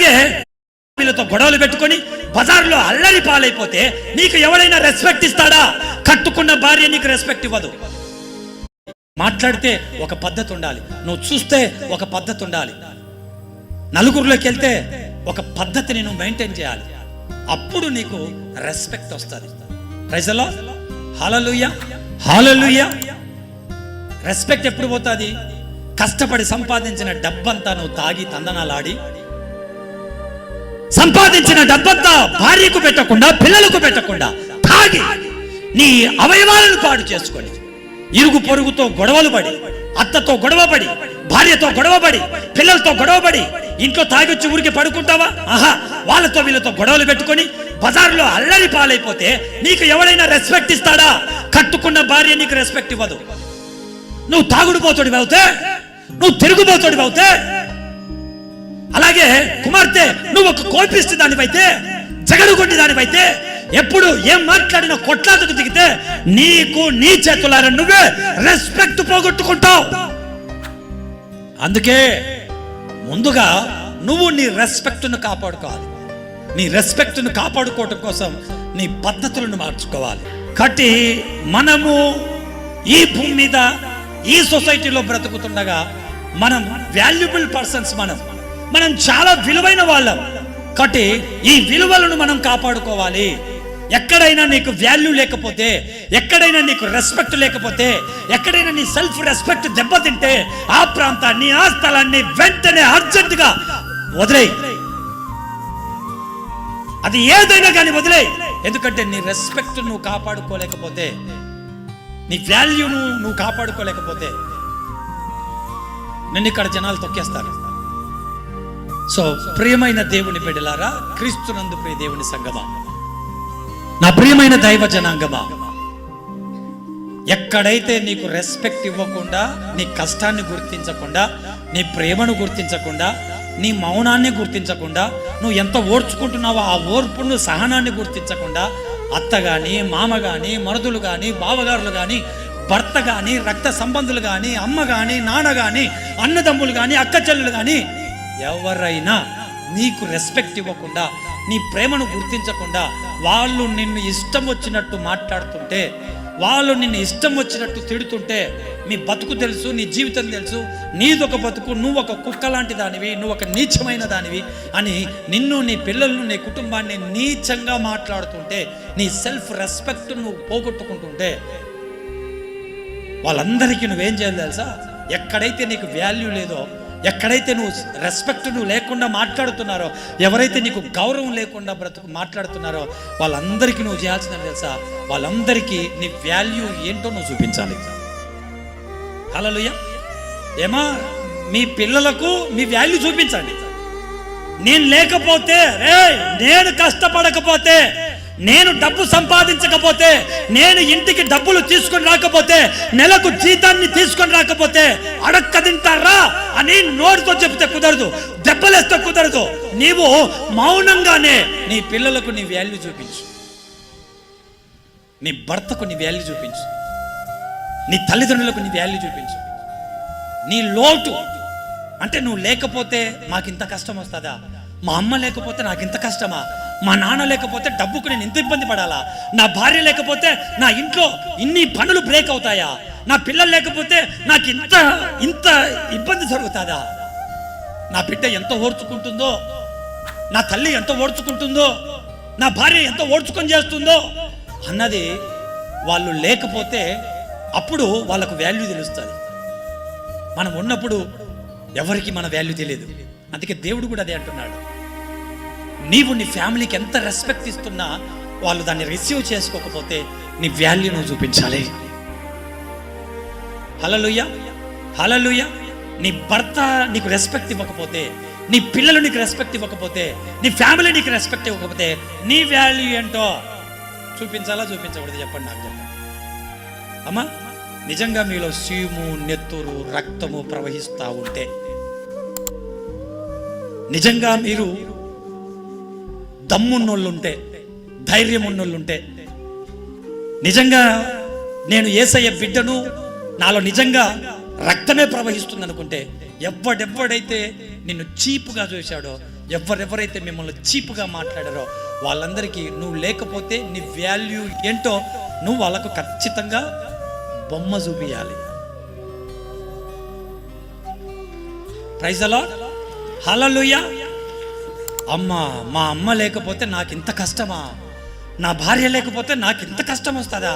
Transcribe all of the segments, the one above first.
అలాగే వీళ్ళతో గొడవలు పెట్టుకొని బజార్లో అల్లరి పాలైపోతే నీకు ఎవరైనా రెస్పెక్ట్ ఇస్తాడా? కట్టుకున్న భార్య నీకు రెస్పెక్ట్ ఇవ్వదు. మాట్లాడితే ఒక పద్ధతి ఉండాలి, నువ్వు చూస్తే ఒక పద్ధతి ఉండాలి, నలుగురిలోకి వెళ్తే ఒక పద్ధతిని నువ్వు మెయింటైన్ చేయాలి. అప్పుడు నీకు రెస్పెక్ట్ వస్తుంది. Praise the Lord, hallelujah, hallelujah. Respect ఎప్పుడు పోతుంది? కష్టపడి సంపాదించిన డబ్బంతా నువ్వు తాగి తందనాలాడి, సంపాదించిన డబ్బంతా భార్యకు పెట్టకుండా పిల్లలకు పెట్టకుండా తాగి నీ అవయవాలను పాడు చేసుకొని, ఇరుగు పొరుగుతో గొడవలు పడి, అత్తతో గొడవపడి, భార్యతో గొడవపడి, పిల్లలతో గొడవపడి, ఇంట్లో తాగొచ్చి ఊరికి పడుకుంటావా? ఆహా, వాళ్ళతో వీళ్ళతో గొడవలు పెట్టుకొని బజార్లో అల్లరి పాలైపోతే నీకు ఎవరైనా రెస్పెక్ట్ ఇస్తాడా? కట్టుకున్న భార్య నీకు రెస్పెక్ట్ ఇవ్వదు. నువ్వు తాగుడుపోతుడివి అవుతే, నువ్వు తిరుగుబోతుడివి అవుతే, అలాగే కుమార్తె నువ్వు ఒక కోపిస్తు దానివైతే, జగడుగొట్టి దానివైతే, ఎప్పుడు ఏం మాట్లాడినా కొట్లాటకు దిగితే నీకు నీ చేతులారా నువ్వే రెస్పెక్ట్ పోగొట్టుకుంటావు. అందుకే ముందుగా నువ్వు నీ రెస్పెక్ట్ను కాపాడుకోవాలి. నీ రెస్పెక్ట్ను కాపాడుకోవటం కోసం నీ పద్ధతులను మార్చుకోవాలి. కాబట్టి మనము ఈ భూమి మీద ఈ సొసైటీలో బ్రతుకుతుండగా మనం వాల్యుబుల్ పర్సన్స్, మనం చాలా విలువైన వాళ్ళం. కాబట్టి ఈ విలువలను మనం కాపాడుకోవాలి. ఎక్కడైనా నీకు వాల్యూ లేకపోతే, ఎక్కడైనా నీకు రెస్పెక్ట్ లేకపోతే, ఎక్కడైనా నీ సెల్ఫ్ రెస్పెక్ట్ దెబ్బతింటే ఆ ప్రాంతాన్ని, ఆ స్థలాన్ని వెంటనే అర్జెంటుగా వదిలేయి. అది ఏదైనా కానీ వదిలేయి. ఎందుకంటే నీ రెస్పెక్ట్ నువ్వు కాపాడుకోలేకపోతే, నీ వాల్యూను నువ్వు కాపాడుకోలేకపోతే నిన్ను ఇక్కడ జనాలు తొక్కేస్తారు. సో ప్రియమైన దేవుని బిడ్డలారా, క్రీస్తునందు ప్రియ దేవుని సంగమా, నా ప్రియమైన దైవ జనాంగమా, ఎక్కడైతే నీకు రెస్పెక్ట్ ఇవ్వకుండా, నీ కష్టాన్ని గుర్తించకుండా, నీ ప్రేమను గుర్తించకుండా, నీ మౌనాన్ని గుర్తించకుండా, నువ్వు ఎంత ఓర్చుకుంటున్నావో ఆ ఓర్పును, సహనాన్ని గుర్తించకుండా, అత్త కానీ, మామ కానీ, మరుదులు కానీ, బావగారులు కానీ, భర్త కానీ, రక్త సంబంధులు కానీ, అమ్మ కానీ, నాన్న కానీ, అన్నదమ్ములు కానీ, అక్క చెల్లెలు కానీ, ఎవరైనా నీకు రెస్పెక్ట్ ఇవ్వకుండా, నీ ప్రేమను గుర్తించకుండా, వాళ్ళు నిన్ను ఇష్టం వచ్చినట్టు మాట్లాడుతుంటే, వాళ్ళు నిన్ను ఇష్టం వచ్చినట్టు తిడుతుంటే, మీ బతుకు తెలుసు, నీ జీవితం తెలుసు, నీదొక బతుకు, నువ్వు ఒక కుక్క లాంటి దానివి, నువ్వు ఒక నీచమైన దానివి అని నిన్ను, నీ పిల్లలను, నీ కుటుంబాన్ని నీచంగా మాట్లాడుతుంటే, నీ సెల్ఫ్ రెస్పెక్ట్ నువ్వు పోగొట్టుకుంటుంటే, వాళ్ళందరికీ నువ్వేం చేయాలి తెలుసా? ఎక్కడైతే నీకు వాల్యూ లేదో, ఎక్కడైతే నువ్వు రెస్పెక్ట్ నువ్వు లేకుండా మాట్లాడుతున్నారో, ఎవరైతే నీకు గౌరవం లేకుండా మాట్లాడుతున్నారో, వాళ్ళందరికీ నువ్వు చేయాల్సిందని తెలుసా? వాళ్ళందరికీ నీ వాల్యూ ఏంటో నువ్వు చూపించాలి. హల్లెలూయా. ఏమా, మీ పిల్లలకు మీ వాల్యూ చూపించండి. నేను లేకపోతే, నేను కష్టపడకపోతే, నేను డబ్బు సంపాదించకపోతే, నేను ఇంటికి డబ్బులు తీసుకొని రాకపోతే, నెలకు జీతాన్ని తీసుకొని రాకపోతే అడక్క తింటారా అని నోటితో చెప్తే కుదరదు, దెబ్బలేస్తే కుదరదు. నీవు మౌనంగానే నీ పిల్లలకు నీ వాల్యూ చూపించు, నీ భర్తకు నీ వాల్యూ చూపించు, నీ తల్లిదండ్రులకు నీ వాల్యూ చూపించు. నీ లోటు అంటే, నువ్వు లేకపోతే మాకింత కష్టం వస్తుందా? మా అమ్మ లేకపోతే నాకు ఇంత కష్టమా? మా నాన్న లేకపోతే డబ్బుకు నేను ఇంత ఇబ్బంది పడాలా? నా భార్య లేకపోతే నా ఇంట్లో ఇన్ని పనులు బ్రేక్ అవుతాయా? నా పిల్లలు లేకపోతే నాకు ఇంత ఇబ్బంది జరుగుతుందా? నా బిడ్డ ఎంత ఓర్చుకుంటుందో, నా తల్లి ఎంత ఓర్చుకుంటుందో, నా భార్య ఎంత ఓర్చుకొని చేస్తుందో అన్నది వాళ్ళు లేకపోతే అప్పుడు వాళ్ళకు వాల్యూ తెలుస్తుంది. మనం ఉన్నప్పుడు ఎవరికి మన వాల్యూ తెలియదు. అందుకే దేవుడు కూడా అదే అంటున్నాడు. నీవు నీ ఫ్యామిలీకి ఎంత రెస్పెక్ట్ ఇస్తున్నా వాళ్ళు దాన్ని రిసీవ్ చేసుకోకపోతే నీ వాల్యూ నువ్వు చూపించాలి. హల్లెలూయా, హల్లెలూయా. నీ భర్త నీకు రెస్పెక్ట్ ఇవ్వకపోతే, నీ పిల్లలు నీకు రెస్పెక్ట్ ఇవ్వకపోతే, నీ ఫ్యామిలీ నీకు రెస్పెక్ట్ ఇవ్వకపోతే నీ వాల్యూ ఏంటో చూపించాలా చూపించకూడదు? చెప్పండి, నాకు చెప్పండి అమ్మా. నిజంగా మీలో సీము, నెత్తురు, రక్తము ప్రవహిస్తూ ఉంటే, నిజంగా మీరు దమ్మున్నోళ్ళుంటే, ధైర్యం ఉన్నోళ్ళుంటే, నిజంగా నేను యేసయ్య బిడ్డను, నాలో నిజంగా రక్తమే ప్రవహిస్తుంది అనుకుంటే, ఎవడెవ్వడైతే నిన్ను చీపుగా చూశాడో, ఎవరెవరైతే మిమ్మల్ని చీప్గా మాట్లాడారో వాళ్ళందరికీ నువ్వు లేకపోతే నీ వాల్యూ ఏంటో నువ్వు వాళ్ళకు ఖచ్చితంగా బొమ్మ చూపియాలి. ప్రైజ్ ది లార్డ్, హల్లెలూయా. మా అమ్మ లేకపోతే నాకు ఇంత కష్టమా, నా భార్య లేకపోతే నాకు ఇంత కష్టం వస్తుందా,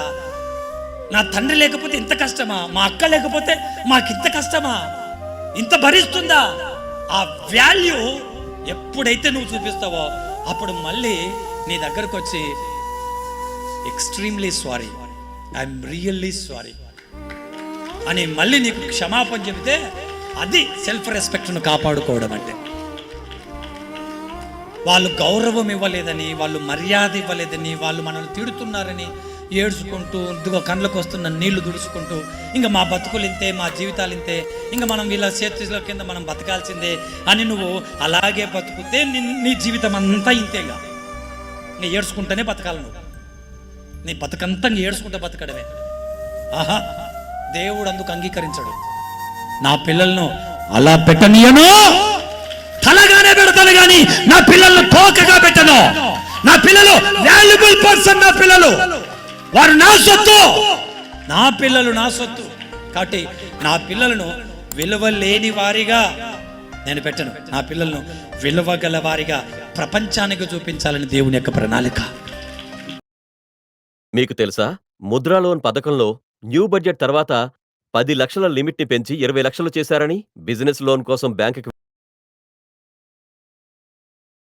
నా తండ్రి లేకపోతే ఇంత కష్టమా, మా అక్క లేకపోతే మాకింత కష్టమా, ఇంత భరిస్తుందా? ఆ వాల్యూ ఎప్పుడైతే నువ్వు చూపిస్తావో అప్పుడు మళ్ళీ నీ దగ్గరకు వచ్చి extremely sorry, I'm really sorry అని మళ్ళీ నీకు క్షమాపణ చెబితే అది సెల్ఫ్ రెస్పెక్ట్ను కాపాడుకోవడం అంటే. వాళ్ళు గౌరవం ఇవ్వలేదని, వాళ్ళు మర్యాద ఇవ్వలేదని, వాళ్ళు మనల్ని తిడుతున్నారని ఏడ్చుకుంటూ ఇదిగో కళ్ళకు వస్తున్న నీళ్లు దుడుచుకుంటూ ఇంకా మా బతుకులు ఇంతే, మా జీవితాలు ఇంతే, ఇంకా మనం వీళ్ళ చేతుల కింద మనం బతకాల్సిందే అని నువ్వు అలాగే బతుకుతే నీ జీవితం అంతా ఇంతేగా. ఇంకా ఏడ్చుకుంటూనే బతకాలి నువ్వు. నీ బతుకంతా ఏడ్చుకుంటూ బతకడమే. ఆహా, దేవుడు అందుకు అంగీకరించడు. నా పిల్లలను అలా పెట్టనీయను, తలగానే పెడతాను కానీ నా పిల్లలను తోకగా పెట్టను. నా పిల్లలు వాల్యుబుల్ పర్సన్, నా పిల్లలు వారు నా సొత్తు, నా పిల్లలు నా సొత్తు. కాబట్టి నా పిల్లలను విలువ లేని వారిగా నేను పెట్టను. నా పిల్లలను విలువగల వారిగా ప్రపంచానికి చూపించాలని దేవుని యొక్క ప్రణాళిక. మీకు తెలుసా, ముద్రా లోన్ పథకంలో న్యూ బడ్జెట్ తర్వాత 10 లక్షల లిమిట్ ని పెంచి 20 లక్షలు చేశారని? బిజినెస్ లోన్ కోసం బ్యాంకుకి